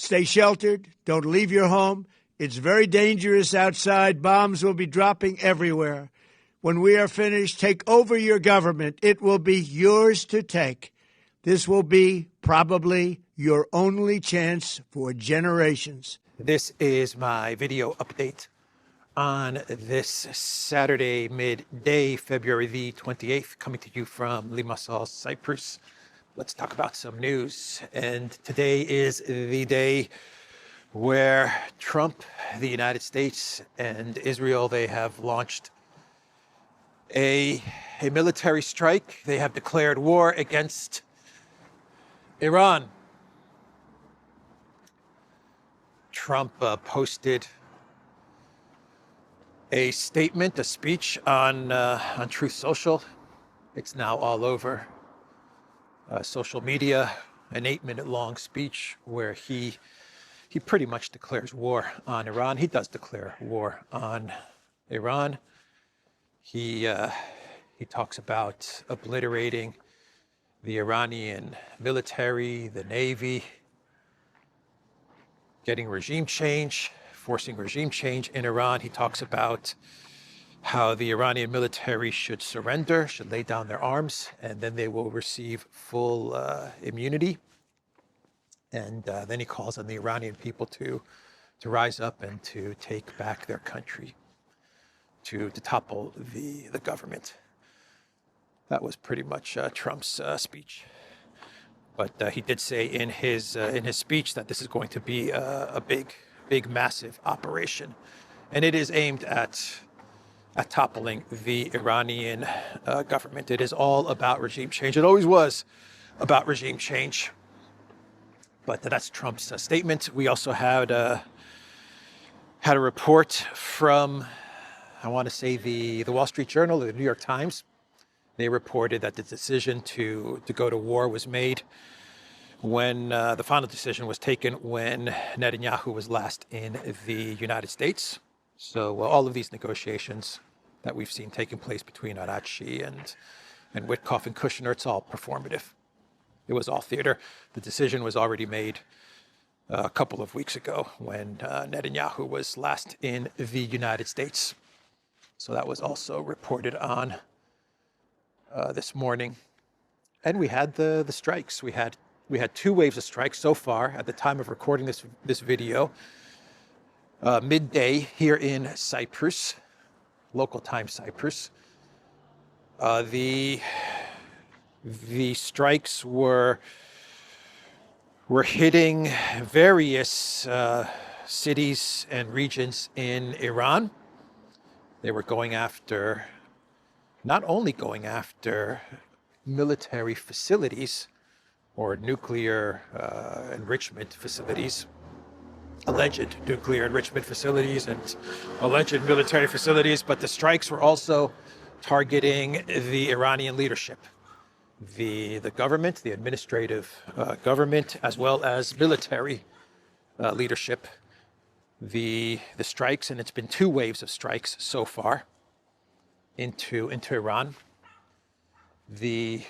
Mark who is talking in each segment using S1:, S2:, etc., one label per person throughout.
S1: Stay sheltered. Don't leave your home. It's very dangerous outside. Bombs will be dropping everywhere. When we are finished, take over your government. It will be yours to take. This will be probably your only chance for generations.
S2: This is my video update on this Saturday midday, February the 28th, coming to you from Limassol, Cyprus. Let's talk about some news. And today is the day where Trump, the United States, and Israel, they have launched a military strike. They have declared war against Iran. Trump posted a statement, a speech on Truth Social. It's now all over social media, an 8-minute long speech where he pretty much declares war on Iran. He does declare war on Iran. He talks about obliterating the Iranian military, the Navy, getting regime change, forcing regime change in Iran. He talks about how the Iranian military should surrender, should lay down their arms, and then they will receive full immunity. And then he calls on the Iranian people to rise up and to take back their country, to topple the government. That was pretty much Trump's speech. But he did say in his speech that this is going to be a big, massive operation, and it is aimed at toppling the Iranian government. It is all about regime change. It always was about regime change. But that's Trump's statement. We also had a report from, I want to say, the Wall Street Journal, the New York Times. They reported that the decision to go to war was made when the final decision was taken when Netanyahu was last in the United States. So all of these negotiations that we've seen taking place between Arachi and Witkoff and Kushner, it's all performative. It was all theater. The decision was already made a couple of weeks ago when Netanyahu was last in the United States. So that was also reported on this morning. And we had the strikes. We had 2 waves of strikes so far at the time of recording this video. Midday here in Cyprus, local time Cyprus. The strikes were hitting various cities and regions in Iran. They were not only going after military facilities or nuclear enrichment facilities, alleged nuclear enrichment facilities and alleged military facilities, but the strikes were also targeting the Iranian leadership, the government, the administrative government, as well as military leadership. The strikes, and it's been 2 waves of strikes so far into Iran. The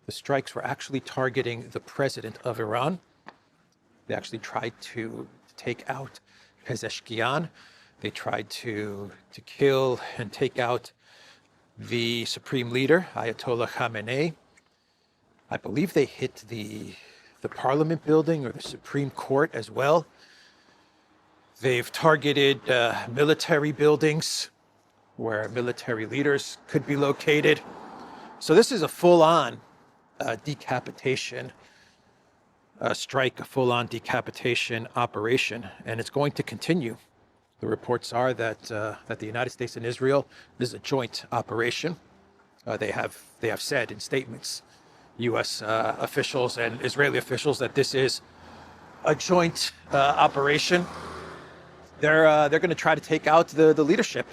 S2: strikes were actually targeting the president of Iran. They actually tried to take out Pezeshkian. They tried to kill and take out the supreme leader, Ayatollah Khamenei. I believe they hit the parliament building or the Supreme Court as well. They've targeted military buildings where military leaders could be located. So this is a full-on decapitation strike, a full-on decapitation operation, and it's going to continue. The reports are that the United States and Israel, this is a joint operation. They have said in statements, U.S. officials and Israeli officials, that this is a joint operation. They're going to try to take out the leadership,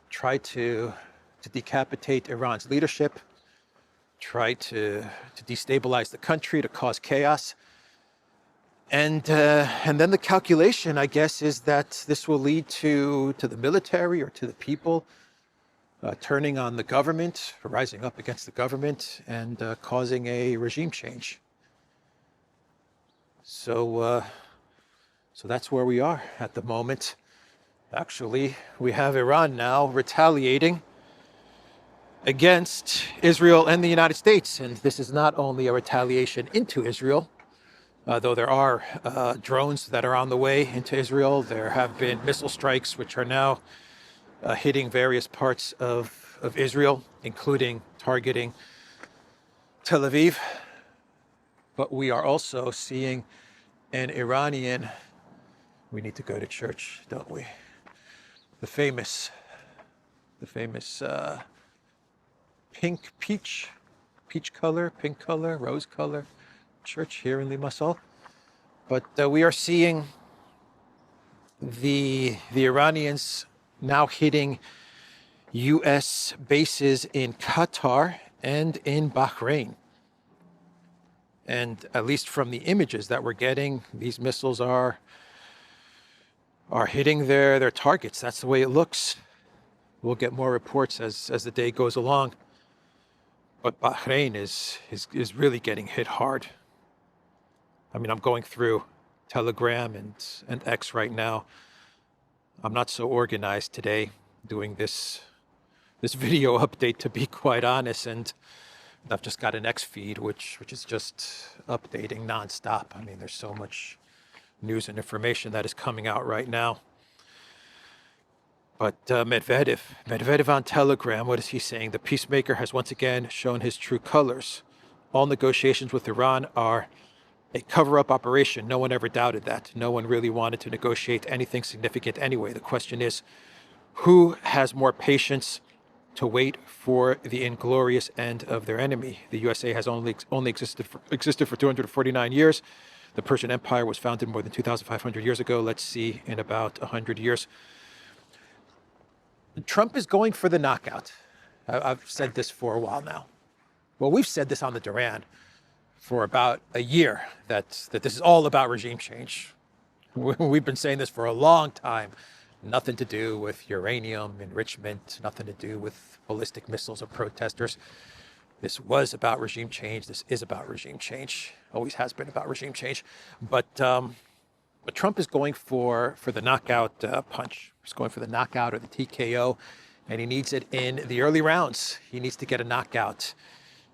S2: try to decapitate Iran's leadership, try to destabilize the country, to cause chaos. And then the calculation, I guess, is that this will lead to the military or to the people turning on the government, rising up against the government, and causing a regime change. So that's where we are at the moment. Actually, we have Iran now retaliating against Israel and the United States. And this is not only a retaliation into Israel, though there are drones that are on the way into Israel. There have been missile strikes, which are now hitting various parts of Israel, including targeting Tel Aviv. But we are also seeing an Iranian, we need to go to church, don't we? The famous peach color, pink color, rose color church here in Limassol. But we are seeing the Iranians now hitting U.S. bases in Qatar and in Bahrain. And at least from the images that we're getting, these missiles are hitting their targets. That's the way it looks. We'll get more reports as the day goes along. But Bahrain is really getting hit hard. I mean, I'm going through Telegram and X right now. I'm not so organized today doing this video update, to be quite honest, and I've just got an X feed which is just updating nonstop. I mean, there's so much news and information that is coming out right now. But Medvedev on Telegram, what is he saying? The peacemaker has once again shown his true colors. All negotiations with Iran are a cover-up operation. No one ever doubted that. No one really wanted to negotiate anything significant anyway. The question is, who has more patience to wait for the inglorious end of their enemy? The USA has only existed for 249 years. The Persian Empire was founded more than 2,500 years ago. Let's see in about 100 years. Trump is going for the knockout. I've said this for a while now. Well, we've said this on the Duran for about a year, that this is all about regime change. We've been saying this for a long time. Nothing to do with uranium enrichment, nothing to do with ballistic missiles or protesters. This was about regime change. This is about regime change. Always has been about regime change. But Trump is going for the knockout punch. He's going for the knockout or the TKO, and he needs it in the early rounds. He needs to get a knockout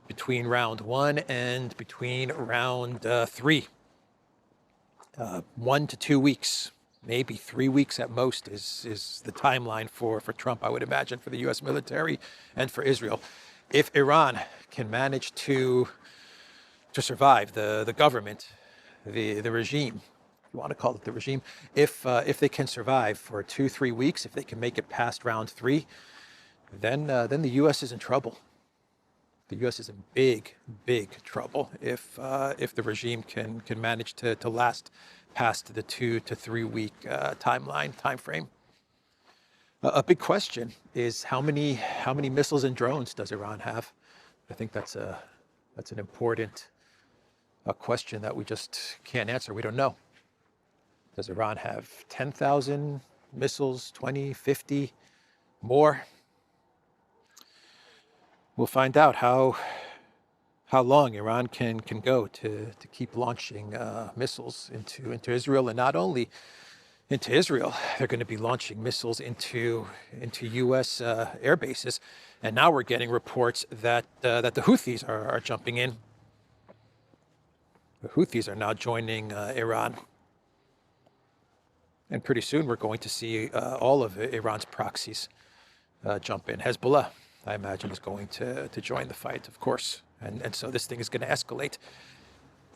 S2: between round 1 and between round 3. 1 to 2 weeks, maybe 3 weeks at most is the timeline for Trump, I would imagine, for the U.S. military and for Israel. If Iran can manage to survive, the government, the regime, if you want to call it the regime, if they can survive for 2-3 weeks, if they can make it past round 3, then the U.S. is in trouble. The U.S. is in big trouble if the regime can manage to last past the 2 to 3 week time frame. A big question is how many missiles and drones does Iran have? I think that's an important question that we just can't answer. We don't know. Does Iran have 10,000 missiles, 20, 50, more? We'll find out how long Iran can go to keep launching missiles into Israel, and not only into Israel, they're going to be launching missiles into U.S. air bases, and now we're getting reports that the Houthis are jumping in. The Houthis are now joining Iran, and pretty soon we're going to see all of Iran's proxies jump in. Hezbollah, I imagine, is going to join the fight, of course. And so this thing is going to escalate.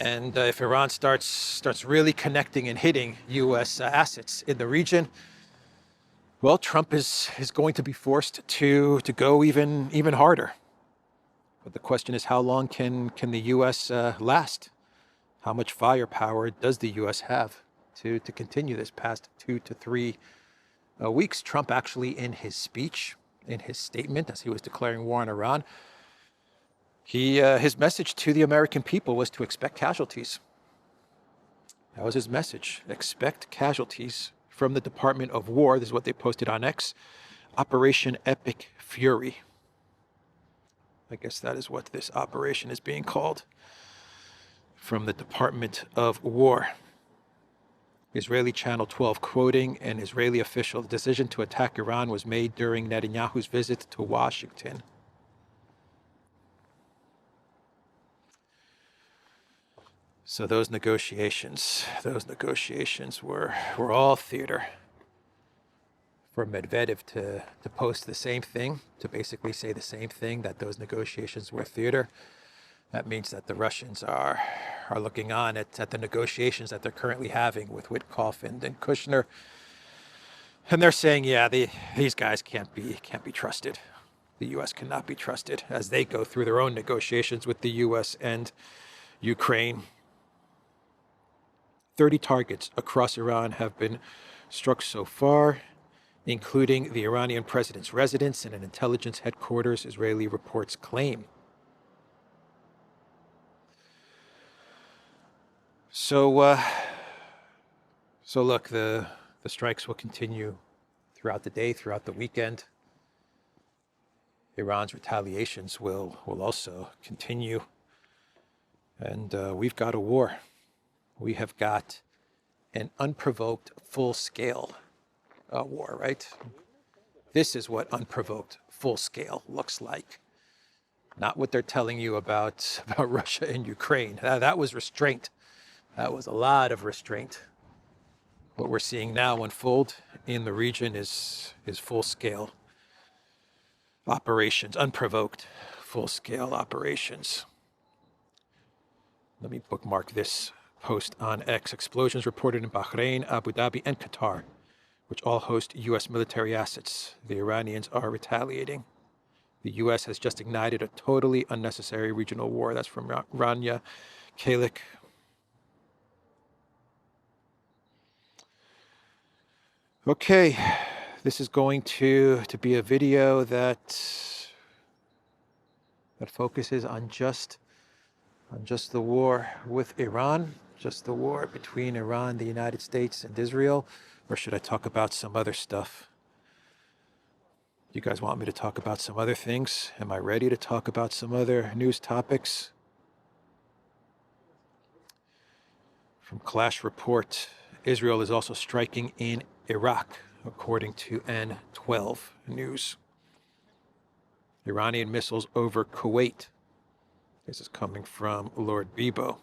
S2: And if Iran starts really connecting and hitting U.S. assets in the region, well, Trump is going to be forced to go even harder. But the question is, how long can the U.S. last? How much firepower does the U.S. have to continue this past 2 to 3 weeks? Trump actually, in his speech, in his statement, as he was declaring war on Iran, his message to the American people was to expect casualties. That was his message. Expect casualties from the Department of War. This is what they posted on X. Operation Epic Fury. I guess that is what this operation is being called. from the Department of War. Israeli Channel 12 quoting an Israeli official, the decision to attack Iran was made during Netanyahu's visit to Washington. So those negotiations were all theater. For Medvedev to post the same thing, to basically say the same thing, that those negotiations were theater, that means that the Russians are looking on at the negotiations that they're currently having with Witkoff and Kushner, and they're saying, yeah, these guys can't be trusted. The U.S. cannot be trusted as they go through their own negotiations with the U.S. and Ukraine. 30 targets across Iran have been struck so far, including the Iranian president's residence and an intelligence headquarters, Israeli reports claim. So look, the strikes will continue throughout the day, throughout the weekend. Iran's retaliations will also continue. And we've got a war. We have got an unprovoked, full-scale war, right? This is what unprovoked, full-scale looks like. Not what they're telling you about Russia and Ukraine. That was restraint. That was a lot of restraint. What we're seeing now unfold in the region is full-scale operations, unprovoked, full-scale operations. Let me bookmark this post on X. Explosions reported in Bahrain, Abu Dhabi, and Qatar, which all host U.S. military assets. The Iranians are retaliating. The U.S. has just ignited a totally unnecessary regional war. That's from Rania Kalik. Okay, this is going to be a video that focuses on just the war with Iran, just the war between Iran, the United States, and Israel, or should I talk about some other stuff? You guys want me to talk about some other things? Am I ready to talk about some other news topics? From Clash Report, Israel is also striking in Iraq, according to N12 News. Iranian missiles over Kuwait. This is coming from Lord Bibo.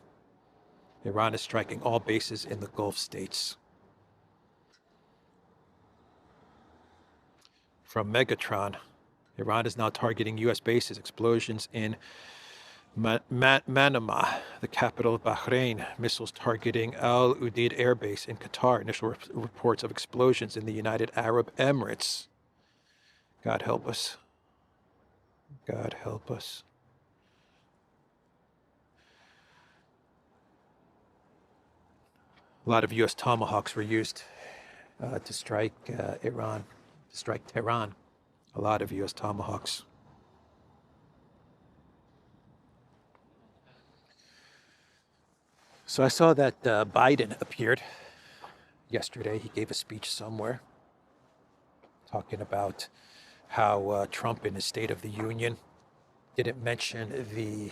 S2: Iran is striking all bases in the Gulf states. From Megatron, Iran is now targeting U.S. bases. Explosions in Manama, the capital of Bahrain. Missiles targeting Al Udeid Air Base in Qatar. Initial reports of explosions in the United Arab Emirates. God help us. God help us. A lot of U.S. Tomahawks were used to strike Iran, to strike Tehran. A lot of U.S. Tomahawks. So I saw that Biden appeared yesterday. He gave a speech somewhere talking about how Trump in his State of the Union didn't mention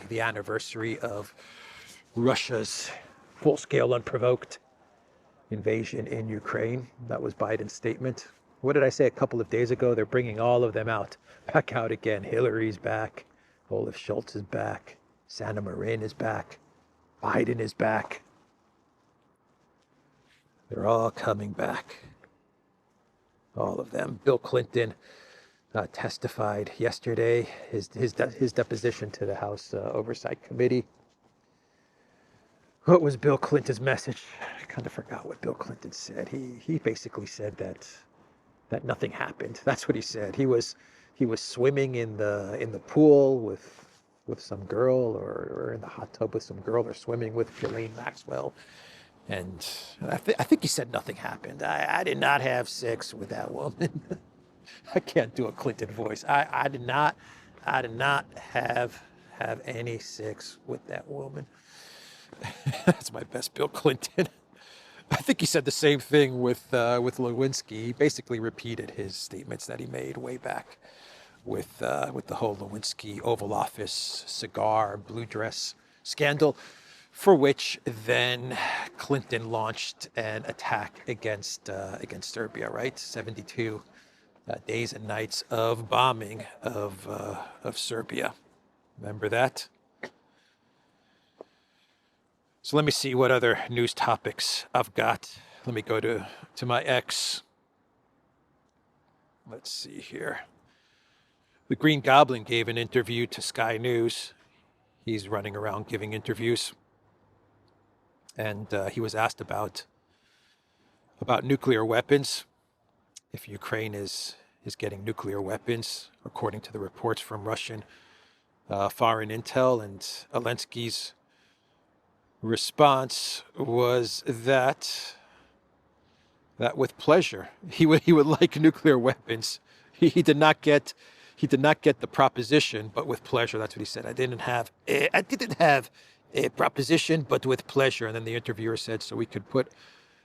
S2: the anniversary of Russia's full-scale, unprovoked invasion in Ukraine. That was Biden's statement. What did I say a couple of days ago? They're bringing all of them back out again. Hillary's back. Olaf Scholz is back. Sanna Marin is back. Biden is back. They're all coming back. All of them. Bill Clinton testified yesterday, his deposition to the House Oversight Committee. What was Bill Clinton's message? I kind of forgot what Bill Clinton said. He basically said that nothing happened. That's what he said. He was swimming in the pool with some girl, or in the hot tub with some girl, or swimming with Ghislaine Maxwell, and I think he said nothing happened. I did not have sex with that woman. I can't do a Clinton voice. I did not have any sex with that woman. That's my best Bill Clinton. I think he said the same thing with Lewinsky. He basically repeated his statements that he made way back with the whole Lewinsky Oval Office cigar, blue dress scandal. for which then Clinton launched an attack against Serbia, right? 72 days and nights of bombing of Serbia. Remember that? So let me see what other news topics I've got. Let me go to my X. Let's see here. The Green Goblin gave an interview to Sky News. He's running around giving interviews. And he was asked about nuclear weapons. If Ukraine is getting nuclear weapons, according to the reports from Russian foreign intel. And Zelensky's response was that with pleasure he would like nuclear weapons. He did not get the proposition, but with pleasure. That's what he said. I didn't have a proposition, but with pleasure. And then the interviewer said, so we could put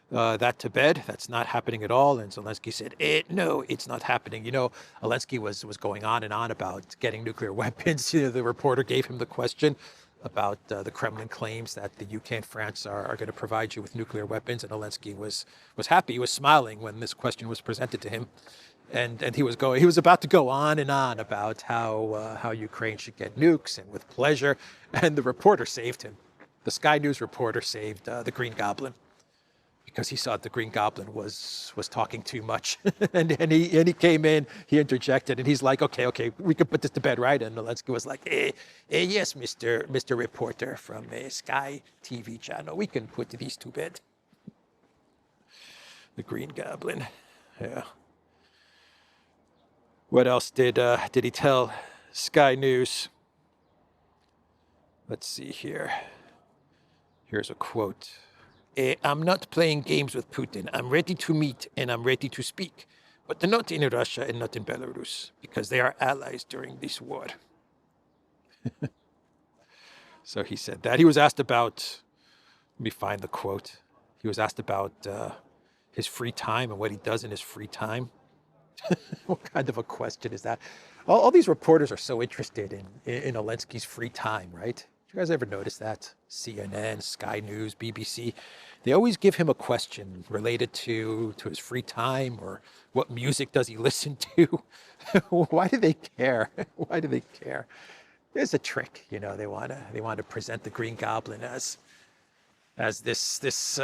S2: that to bed. That's not happening at all. And Zelensky said, no, it's not happening. You know, Zelensky was going on and on about getting nuclear weapons. You know, the reporter gave him the question about the Kremlin claims that the UK and France are going to provide you with nuclear weapons. And Zelensky was happy. He was smiling when this question was presented to him. And he was about to go on and on about how Ukraine should get nukes, and with pleasure. And the reporter saved him. The Sky News reporter saved the Green Goblin, because he saw the Green Goblin was talking too much. and he came in, he interjected, and he's like, okay, we can put this to bed, right? And Zelensky was like, yes, Mr. Reporter from Sky TV channel, we can put these to bed. The Green Goblin, yeah. What else did he tell Sky News? Let's see here. Here's a quote. I'm not playing games with Putin. I'm ready to meet and I'm ready to speak, but not in Russia and not in Belarus, because they are allies during this war. So he said that. He was asked about, let me find the quote. He was asked about his free time and what he does in his free time. What kind of a question is that? All these reporters are so interested in Zelensky's free time, right? Did you guys ever notice that? CNN, Sky News, BBC, they always give him a question related to his free time, or what music does he listen to? Why do they care? Why do they care? There's a trick, you know. They want to present the Green Goblin as this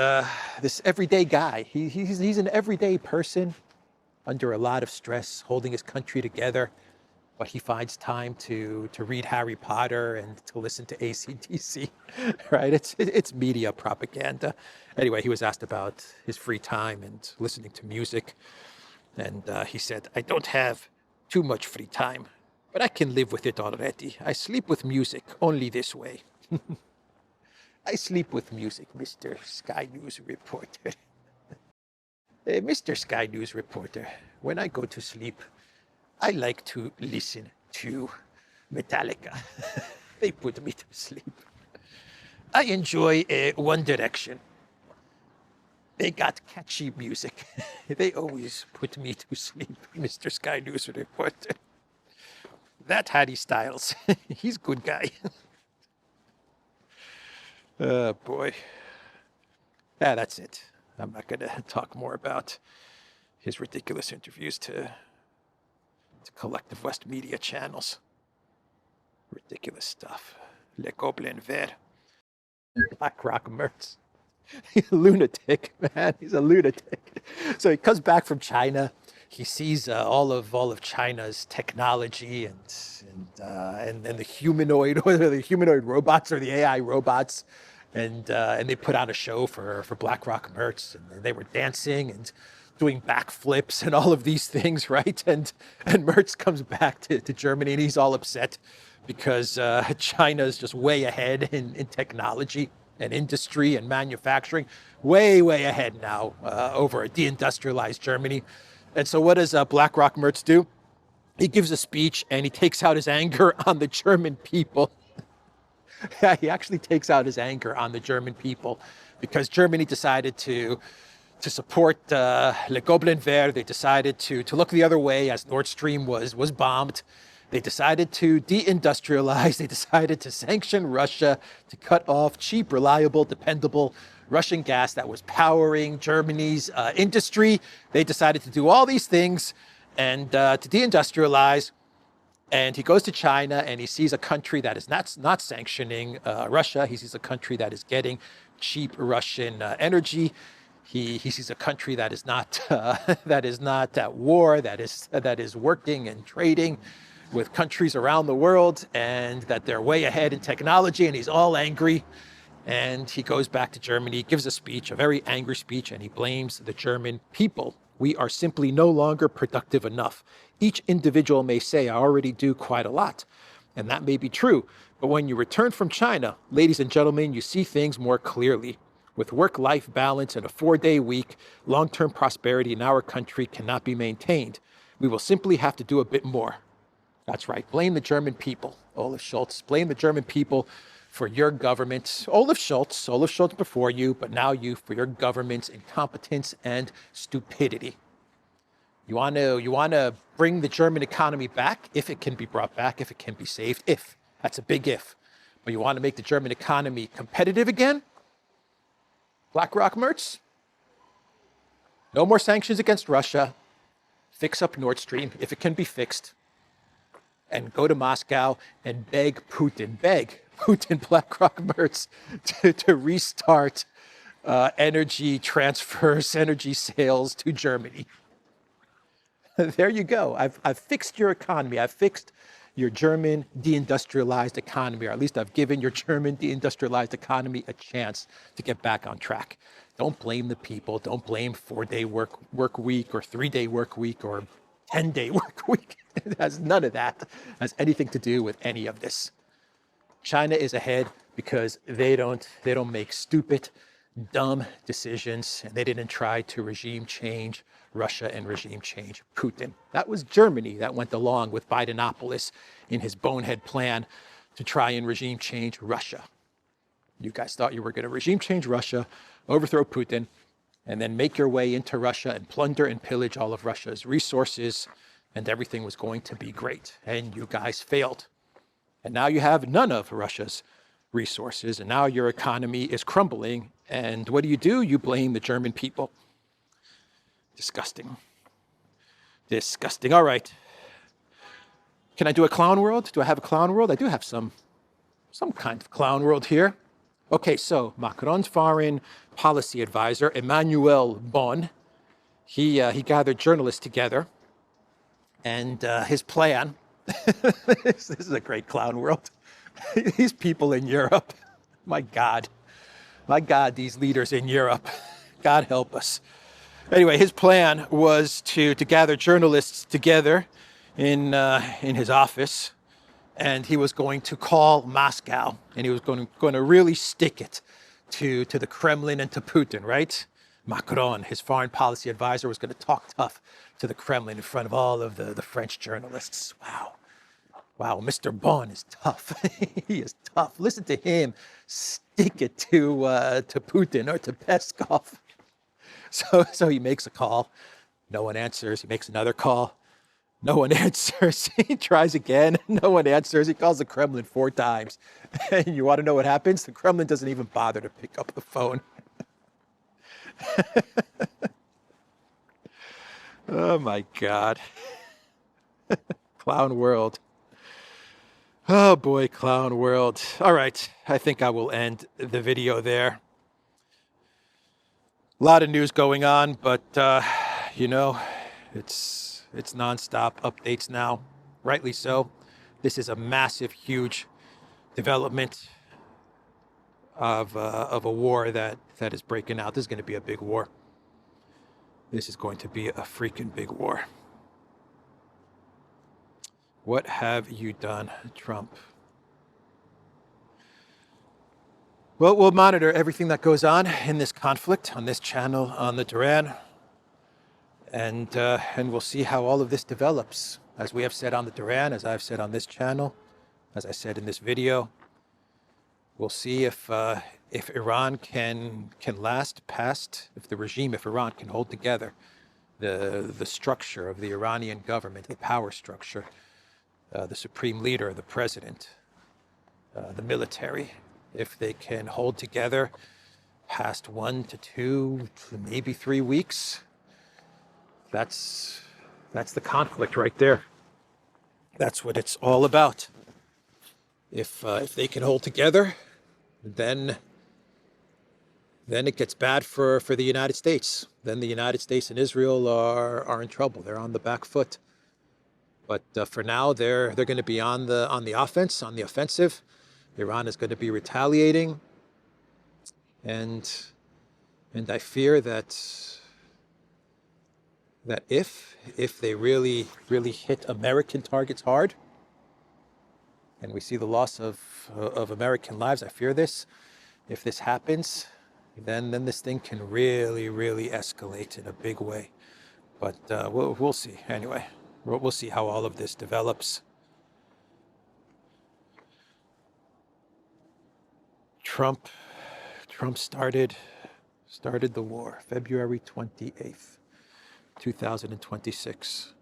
S2: everyday guy. He's an everyday person under a lot of stress, holding his country together, but he finds time to read Harry Potter and to listen to AC/DC, right? It's media propaganda. Anyway, he was asked about his free time and listening to music, and he said, I don't have too much free time, but I can live with it already. I sleep with music only this way. I sleep with music, Mr. Sky News reporter. Mr. Sky News reporter, when I go to sleep, I like to listen to Metallica. They put me to sleep. I enjoy One Direction. They got catchy music. They always put me to sleep, Mr. Sky News reporter. That Harry Styles, he's a good guy. Oh, boy. Yeah, that's it. I'm not going to talk more about his ridiculous interviews to collective West media channels. Ridiculous stuff. Le Goblin Vert. BlackRock Merz. He's a lunatic, man. He's a lunatic. So he comes back from China. He sees all of China's technology and the humanoid, whether the humanoid robots or the AI robots. And they put on a show for BlackRock Merz, and they were dancing and doing backflips and all of these things, right? And Merz comes back to Germany, and he's all upset because China is just way ahead in technology and industry and manufacturing, way ahead now over a deindustrialized Germany. And so what does BlackRock Merz do? He gives a speech, and he takes out his anger on the German people. Yeah, he actually takes out his anger on the German people because Germany decided to support Le Goblin Vert. They decided to look the other way as Nord Stream was bombed. They decided to deindustrialize. They decided to sanction Russia, to cut off cheap, reliable, dependable Russian gas that was powering Germany's industry. They decided to do all these things and to deindustrialize. And he goes to China and he sees a country that is not sanctioning Russia. He sees a country that is getting cheap Russian energy. He sees a country that is not at war, that is working and trading with countries around the world, and that they're way ahead in technology, and he's all angry. And he goes back to Germany, gives a speech, a very angry speech, and he blames the German people. We are simply no longer productive enough. Each individual may say, I already do quite a lot. And that may be true. But when you return from China, ladies and gentlemen, you see things more clearly. With work-life balance and a 4-day week, long-term prosperity in our country cannot be maintained. We will simply have to do a bit more. That's right. Blame the German people, Olaf Scholz. Blame the German people for your government. Olaf Scholz before you, but now you for your government's incompetence and stupidity. You want to bring the German economy back, if it can be brought back, if it can be saved, if. That's a big if. But you want to make the German economy competitive again? BlackRock Merz? No more sanctions against Russia. Fix up Nord Stream, if it can be fixed. And go to Moscow and beg Putin, BlackRock Merz, to restart energy transfers, energy sales to Germany. There you go. I've fixed your economy. I've fixed your German deindustrialized economy, or at least I've given your German deindustrialized economy a chance to get back on track. Don't blame the people. Don't blame 4-day work week or 3-day work week or 10-day work week. It has none of that. Has anything to do with any of this. China is ahead because they don't make stupid, dumb decisions, and they didn't try to regime change Russia and regime change Putin. That was Germany that went along with Bidenopolis in his bonehead plan to try and regime change Russia. You guys thought you were going to regime change Russia, overthrow Putin, and then make your way into Russia and plunder and pillage all of Russia's resources, and everything was going to be great. And you guys failed. And now you have none of Russia's resources, and now your economy is crumbling. And what do? You blame the German people. Disgusting. Disgusting. All right. Can I do a clown world? Do I have a clown world? I do have some kind of clown world here. Okay, so Macron's foreign policy advisor, Emmanuel Bon, he gathered journalists together, and his plan, this is a great clown world. These people in Europe, my God, these leaders in Europe, God help us. Anyway, his plan was to gather journalists together in his office, and he was going to call Moscow, and he was going to really stick it to the Kremlin and to Putin, right? Macron, his foreign policy advisor, was going to talk tough to the Kremlin in front of all of the French journalists. Wow, Mr. Bon is tough. He is tough. Listen to him stick it to Putin or to Peskov. So he makes a call. No one answers. He makes another call. No one answers. He tries again. No one answers. He calls the Kremlin 4 times. And you want to know what happens? The Kremlin doesn't even bother to pick up the phone. Oh, my God. Clown world. Oh, boy, clown world. All right. I think I will end the video there. A lot of news going on, but, it's nonstop updates now, rightly so. This is a massive, huge development of a war that is breaking out. This is going to be a big war. This is going to be a freaking big war. What have you done, Trump? Well, we'll monitor everything that goes on in this conflict on this channel on the Duran. And we'll see how all of this develops. As we have said on the Duran, as I've said on this channel, as I said in this video, we'll see if Iran can last past, if Iran can hold together the structure of the Iranian government, the power structure, the supreme leader, the president, the military, if they can hold together past 1 to 2 to maybe 3 weeks, that's the conflict right there. That's what it's all about. If they can hold together, then it gets bad for the United States. Then the United States and Israel are in trouble. They're on the back foot. But for now, they're going to be on the offense, on the offensive. Iran is going to be retaliating, and I fear that if they really hit American targets hard, and we see the loss of American lives, I fear this. If this happens, then this thing can really escalate in a big way. But we'll see. Anyway, we'll see how all of this develops. Trump started the war February 28th, 2026.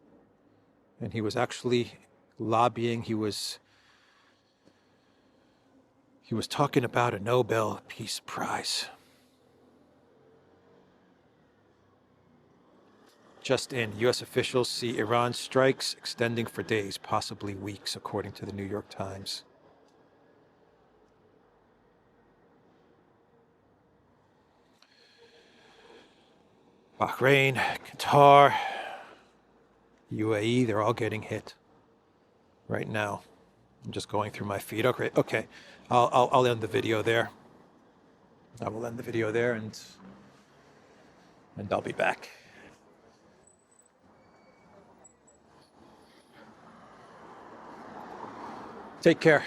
S2: And he was actually lobbying. He was talking about a Nobel Peace Prize. Just in, U.S. officials see Iran strikes extending for days, possibly weeks, according to the New York Times. Bahrain, Qatar, UAE, they're all getting hit right now. I'm just going through my feed. Okay. I'll end the video there. I will end the video there, and I'll be back. Take care.